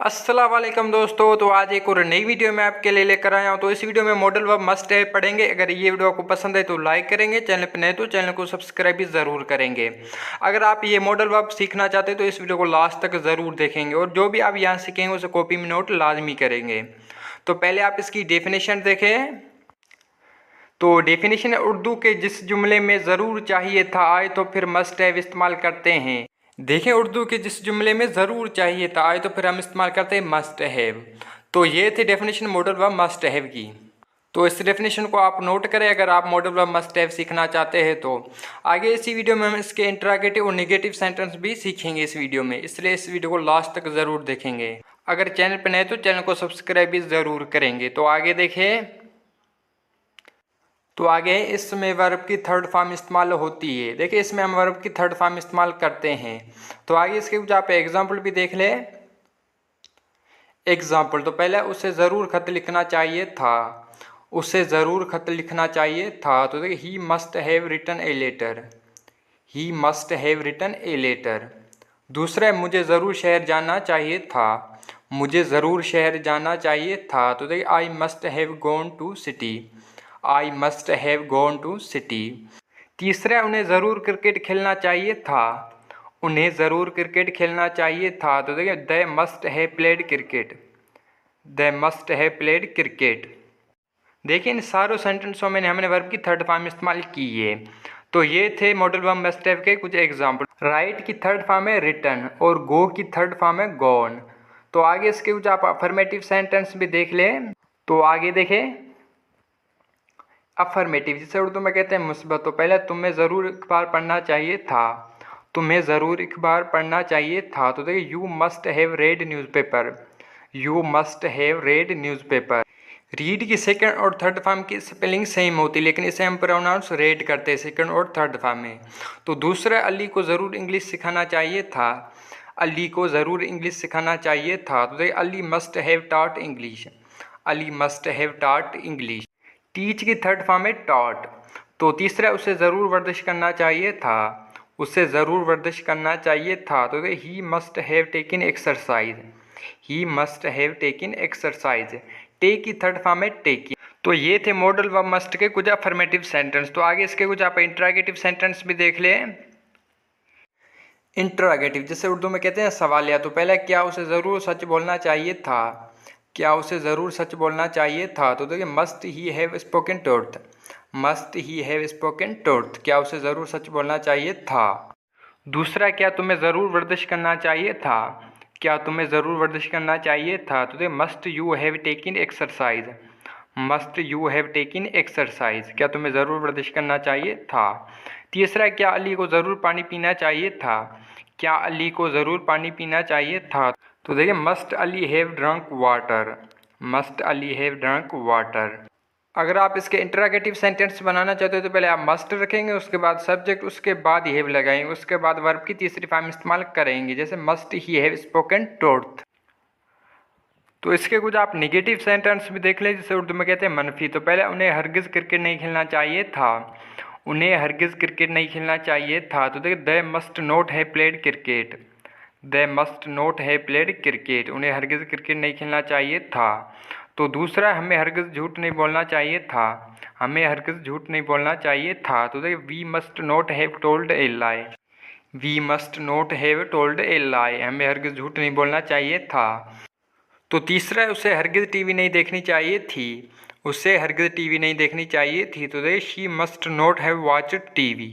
अस्सलाम वालेकुम दोस्तों। तो आज एक और नई वीडियो में आपके लिए लेकर आया हूं। तो इस वीडियो में मॉडल वर्ब मस्ट है पढ़ेंगे। अगर ये वीडियो आपको पसंद है तो लाइक करेंगे, चैनल पर नए तो चैनल को सब्सक्राइब भी ज़रूर करेंगे। अगर आप ये मॉडल वर्ब सीखना चाहते हैं तो इस वीडियो को लास्ट तक ज़रूर देखेंगे और जो भी आप यहाँ सीखेंगे उसे कॉपी में नोट लाजमी करेंगे। तो पहले आप इसकी डेफिनेशन देखें। तो डेफिनेशन है, उर्दू के जिस जुमले में ज़रूर चाहिए था आए तो फिर मस्ट हैव इस्तेमाल करते हैं। देखें, उर्दू के जिस जुमले में ज़रूर चाहिए था आए तो फिर हम इस्तेमाल करते हैं मस्ट हैव। तो ये थी definition modal verb must have की। तो इस डेफिनेशन को आप नोट करें अगर आप मॉडल वर्ब मस्ट हैव सीखना चाहते हैं तो। आगे इसी वीडियो में हम इसके इंटरोगेटिव और नेगेटिव सेंटेंस भी सीखेंगे इस वीडियो में, इसलिए इस वीडियो को लास्ट तक ज़रूर देखेंगे। अगर चैनल पर नए तो चैनल को सब्सक्राइब भी ज़रूर करेंगे। तो आगे देखें। तो आगे इसमें वर्ब की थर्ड फॉर्म इस्तेमाल होती है। देखिए, इसमें हम वर्ब की थर्ड फॉर्म इस्तेमाल करते हैं। तो आगे इसके कुछ आप एग्जाम्पल भी देख ले। एग्जाम्पल तो पहले उसे ज़रूर खत लिखना चाहिए था। उसे ज़रूर खत लिखना चाहिए था। तो देखिए, he must have written a letter. He must have written a letter. दूसरा, मुझे ज़रूर शहर जाना चाहिए था। मुझे ज़रूर शहर जाना चाहिए था। तो देखिए, I must have gone to city. I must have gone to city. तीसरा, उन्हें ज़रूर क्रिकेट खेलना चाहिए था। उन्हें ज़रूर क्रिकेट खेलना चाहिए था। तो देखिए, they must have played cricket. They must have played cricket. देखिए, इन सारों सेंटेंसों में हमने वर्ब की थर्ड फॉर्म इस्तेमाल की है। तो ये थे मॉडल वर्ब मस्ट हैव के कुछ एग्जाम्पल। राइट की थर्ड फॉर्म है रिटन और गो की थर्ड फॉर्म है गॉन। तो आगे इसके कुछ आप अफर्मेटिव सेंटेंस भी देख लें। तो आगे देखें, अफर्मेटिव जिसे उर्दू में कहते हैं मुस्बत। तो पहले, तुम्हें ज़रूर अखबार पढ़ना चाहिए था। तुम्हें ज़रूर अखबार पढ़ना चाहिए था। तो देखिए, you must have red newspaper. You must have red newspaper. Read की सेकंड और थर्ड फॉर्म की स्पेलिंग सेम होती है, लेकिन इसे हम प्रोनाउंस रेड करते हैं सेकंड और थर्ड फॉर्म में। तो दूसरा, अली को ज़रूर इंग्लिश सिखाना चाहिए था। अली को ज़रूर इंग्लिश सिखाना चाहिए था। तो देखिए, Ali must have taught English. Ali must have taught English. Teach की थर्ड फॉर्म है टॉट। तो तीसरा, उसे ज़रूर वर्जिश करना चाहिए था। उसे ज़रूर वर्जिश करना चाहिए था। तो he must have taken exercise. He must have taken exercise. Take की थर्ड फॉर्म है टेक। तो ये थे मॉडल वर्ब मस्ट के कुछ अफर्मेटिव सेंटेंस। तो आगे इसके कुछ आप इंटरोगेटिव सेंटेंस भी देख लें। इंटरोगेटिव जिसे उर्दू में कहते हैं सवालिया। तो पहले, क्या उसे ज़रूर सच बोलना चाहिए था। क्या उसे ज़रूर सच बोलना चाहिए था। तो देखिए, must he have spoken truth. Must he have spoken truth. क्या उसे ज़रूर सच बोलना चाहिए था। दूसरा, क्या तुम्हें ज़रूर वर्जिश करना चाहिए था। क्या तुम्हें ज़रूर वर्जिश करना चाहिए था। तो देखिए, must you have taken exercise. Must you have taken exercise. क्या तुम्हें ज़रूर वर्जिश करना चाहिए था। तीसरा, क्या अली को ज़रूर पानी पीना चाहिए था। क्या अली को ज़रूर पानी पीना चाहिए था। तो देखिए, must Ali have drunk water. Must Ali have drunk water. अगर आप इसके इंटरोगेटिव सेंटेंस बनाना चाहते हो तो पहले आप मस्ट रखेंगे, उसके बाद सब्जेक्ट, उसके बाद हैव लगाएंगे, उसके बाद वर्ब की तीसरी फॉर्म इस्तेमाल करेंगे, जैसे must he have spoken truth. तो इसके कुछ आप नेगेटिव सेंटेंस भी देख लें जिसे उर्दू में कहते हैं मनफी। तो पहले, उन्हें हरगिज़ क्रिकेट नहीं खेलना चाहिए था। उन्हें हरगिज़ क्रिकेट नहीं खेलना चाहिए था। तो देखिए, they must not have played cricket. They must not have played cricket. उन्हें हरगिज़ क्रिकेट नहीं खेलना चाहिए था। तो दूसरा, हमें हरगिज़ झूठ नहीं बोलना चाहिए था। हमें हरगिज़ झूठ नहीं बोलना चाहिए था। तो देखिए, we must not have told a lie. We must not have told a lie. हमें हरगिज़ झूठ नहीं बोलना चाहिए था। तो तीसरा, उसे हरगिज़ टीवी नहीं देखनी चाहिए थी। उसे हरगिज़ टीवी नहीं देखनी चाहिए थी। तो देखिए, she must not have watched TV.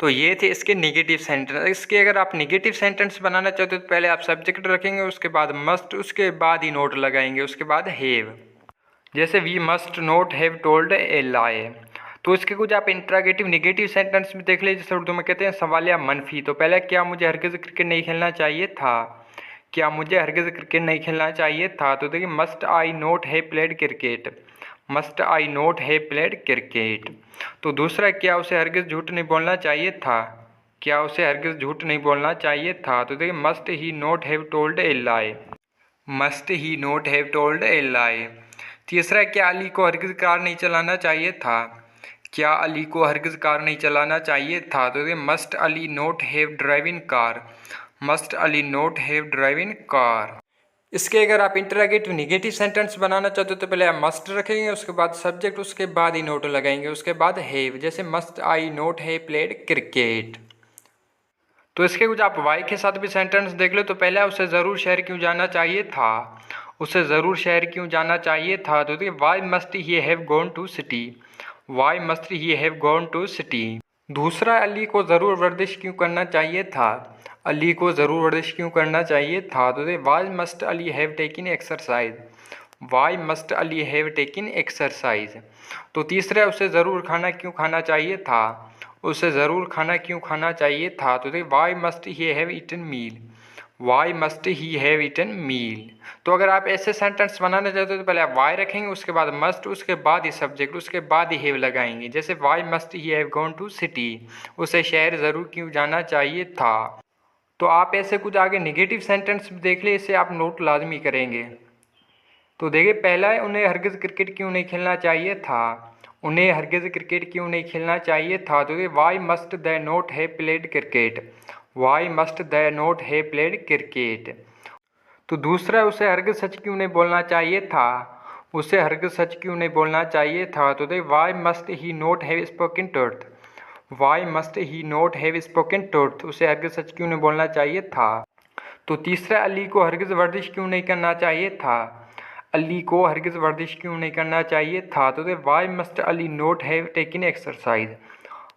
तो ये थे इसके नेगेटिव सेंटेंस। इसके अगर आप नेगेटिव सेंटेंस बनाना चाहते हो तो पहले आप सब्जेक्ट रखेंगे, उसके बाद मस्ट, उसके बाद ही नोट लगाएंगे, उसके बाद हैव, जैसे we must not have told a lie. तो इसके कुछ आप इंटरोगेटिव नेगेटिव सेंटेंस भी देख लीजिए जिसे उर्दू में कहते हैं सवालिया मनफी। तो पहले, क्या मुझे हरगिज़ क्रिकेट नहीं खेलना चाहिए था। क्या मुझे हरगिज़ क्रिकेट नहीं खेलना चाहिए था। तो देखिए, must I not have played cricket. Must I not have played cricket. तो दूसरा, क्या उसे हरगिज़ झूठ नहीं बोलना चाहिए था। क्या उसे हरगिज़ झूठ नहीं बोलना चाहिए था। तो देखिए, must he not have told a lie. Must he not have told a lie. तीसरा, क्या अली को हरगिज़ कार नहीं चलाना चाहिए था। क्या अली को हरगिज़ कार नहीं चलाना चाहिए था। तो देखिए, must Ali not have driving car. Must Ali not have driving car. इसके अगर आप इंटरोगेटिव निगेटिव सेंटेंस बनाना चाहते हो तो पहले आप मस्ट रखेंगे, उसके बाद सब्जेक्ट, उसके बाद ही नोट लगाएंगे, उसके बाद हैव, जैसे must I note have played cricket. तो इसके कुछ आप वाई के साथ भी सेंटेंस देख लो। तो पहला उसे ज़रूर शहर क्यों जाना चाहिए था, उसे ज़रूर शहर क्यों जाना चाहिए था। तो देखिए why must he have gone to city, why must he have gone to city. दूसरा अली को ज़रूर वर्जिश क्यों करना चाहिए था, अली को ज़रूर वर्जिश क्यों करना चाहिए था। तो देखिए why must Ali have taken exercise, why must Ali have taken exercise. तो तीसरा उसे ज़रूर खाना क्यों खाना चाहिए था, उसे ज़रूर खाना क्यों खाना चाहिए था। तो देखिए why must he have eaten meal, why must he have eaten meal. तो अगर आप ऐसे सेंटेंस बनाना चाहते हो तो पहले आप वाई रखेंगे, उसके बाद मस्ट, उसके बाद ही सब्जेक्ट, उसके बाद ही हैव लगाएंगे। जैसे why must he have gone to city, उसे शहर ज़रूर क्यों जाना चाहिए था। तो आप ऐसे कुछ आगे निगेटिव सेंटेंस देख ले, इसे आप नोट लाजमी करेंगे। तो देखिए पहला है उन्हें हरगिज़ क्रिकेट क्यों नहीं खेलना चाहिए था, उन्हें हरगिज़ क्रिकेट क्यों नहीं खेलना चाहिए था। तो देखिए why must they not have played cricket, why must they not have played cricket. तो दूसरा उसे हरगिज़ सच क्यों नहीं बोलना चाहिए था, उसे हरगिज़ सच क्यों नहीं बोलना चाहिए था। तो देखिए why must he not have spoken truth, why must he not have spoken truth, उसे हरगिज़ सच क्यों नहीं बोलना चाहिए था। तो तीसरा अली को हरगिज़ वर्जिश क्यों नहीं करना चाहिए था, अली को हरगिज़ वर्जिश क्यों नहीं करना चाहिए था। तो why must Ali not have taken exercise,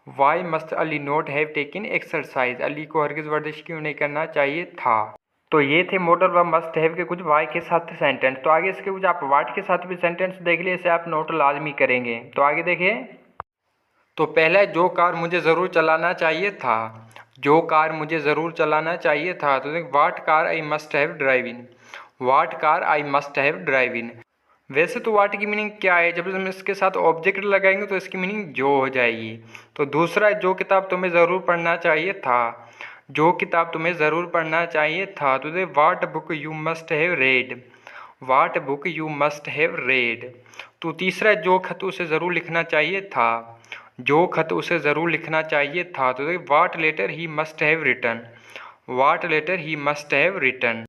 why must Ali not have taken exercise, Ali को हरगिज़ वर्जिश क्यों नहीं करना चाहिए था। तो ये थे मॉडल व मस्ट हैव के कुछ वाई के साथ सेंटेंस। तो आगे इसके कुछ आप वाट के साथ भी सेंटेंस देख लिए, इसे आप नोट लाजमी करेंगे। तो आगे देखिए, तो पहला जो कार मुझे ज़रूर चलाना चाहिए था, जो कार मुझे ज़रूर चलाना चाहिए था। तो देख what car I must have drive in, what car I must have drive in. वैसे तो वाट की मीनिंग क्या है, जब हम इसके साथ ऑब्जेक्ट लगाएंगे तो इसकी मीनिंग जो हो जाएगी। तो दूसरा जो किताब तुम्हें ज़रूर पढ़ना चाहिए था, जो किताब तुम्हें ज़रूर पढ़ना चाहिए था। तो देख what book you must have read, what book you must have read. तो तीसरा जो खत उसे ज़रूर लिखना चाहिए था, जो खत उसे ज़रूर लिखना चाहिए था। तो what letter he must have written, what letter he must have written.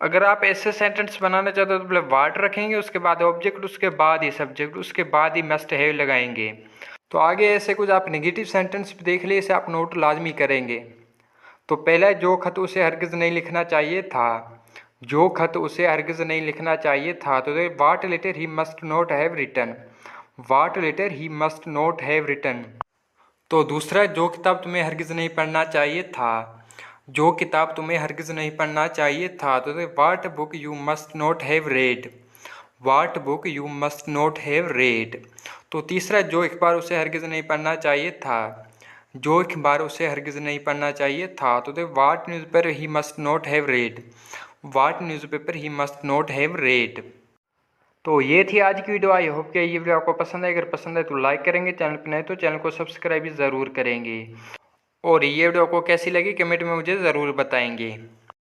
अगर आप ऐसे सेंटेंस बनाना चाहते हो तो पहले वाट रखेंगे, उसके बाद ऑब्जेक्ट, उसके बाद ही सब्जेक्ट, उसके बाद ही मस्ट हैव लगाएंगे। तो आगे ऐसे कुछ आप नेगेटिव सेंटेंस भी देख लिए, इसे आप नोट लाजमी करेंगे। तो पहला जो खत उसे हरगिज़ नहीं लिखना चाहिए था, जो खत उसे हरगिज़ नहीं लिखना चाहिए था। तो what letter he must not have written, what letter he must not have written. तो दूसरा जो किताब तुम्हें हरगिज़ नहीं पढ़ना चाहिए था, जो किताब तुम्हें हरगिज़ नहीं पढ़ना चाहिए था। तो what book you must not have read, what book you must not have read. तो तीसरा जो अखबार उसे हरगिज़ नहीं पढ़ना चाहिए था, जो अखबार उसे हरगिज़ नहीं पढ़ना चाहिए था। तो what newspaper he must not have read, what newspaper he must not have read. तो ये थी आज की वीडियो। आई होप कि ये वीडियो आपको पसंद है, अगर पसंद है तो लाइक करेंगे, चैनल पर नए तो चैनल को सब्सक्राइब भी ज़रूर करेंगे। और ये वीडियो आपको कैसी लगी कमेंट में मुझे ज़रूर बताएंगे।